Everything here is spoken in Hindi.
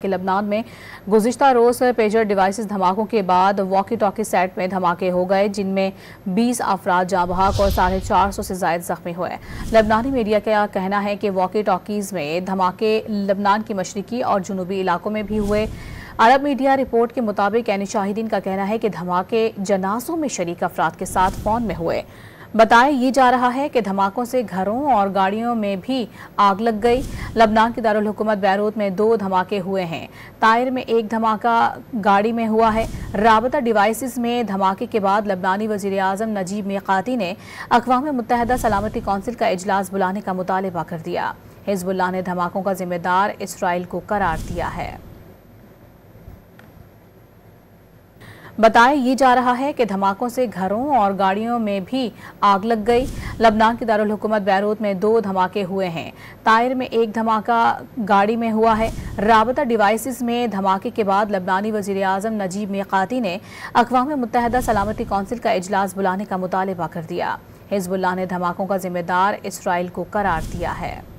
कि लबनान में गुज़िश्ता रोज़ पेजर डिवाइसेस धमाकों के बाद वॉकी टॉकी सेट में धमाके हो गए, जिनमें 20 अफराद जाँ बहक और 450 से ज़ायद जख्मी हुए। लबनानी मीडिया का कहना है कि वॉकी टॉकीज़ में धमाके लबनान के मशरिकी और जुनूबी इलाकों में भी हुए। अरब मीडिया रिपोर्ट के मुताबिक यानी शाहिदीन का कहना है कि धमाके जनाजों में शरीक अफराद के साथ फ़ोन में हुए। बताया ये जा रहा है कि धमाकों से घरों और गाड़ियों में भी आग लग गई। लबनान की दारुल हुकूमत बैरूत में 2 धमाके हुए हैं। ताइर में 1 धमाका गाड़ी में हुआ है। राबता डिवाइसेस में धमाके के बाद लबनानी वज़ीर आज़म नजीब मीक़ाती ने अक़वाम मुत्तहिदा सलामती कौंसिल का इजलास बुलाने का मुतालबा कर दिया। हिज़्बुल्लाह ने धमाकों का जिम्मेदार इसराइल को करार दिया है। बताया ये जा रहा है कि धमाकों से घरों और गाड़ियों में भी आग लग गई। लबनान की दारुल हुकूमत बैरूत में 2 धमाके हुए हैं। ताइर में 1 धमाका गाड़ी में हुआ है। राबता डिवाइसेस में धमाके के बाद लबनानी वज़ीर आज़म नजीब मीक़ाती ने अक़वाम मुत्तहिदा सलामती कौंसिल का इजलास बुलाने का मुतालबा कर दिया। हिज़्बुल्लाह ने धमाकों का जिम्मेदार इसराइल को करार दिया है।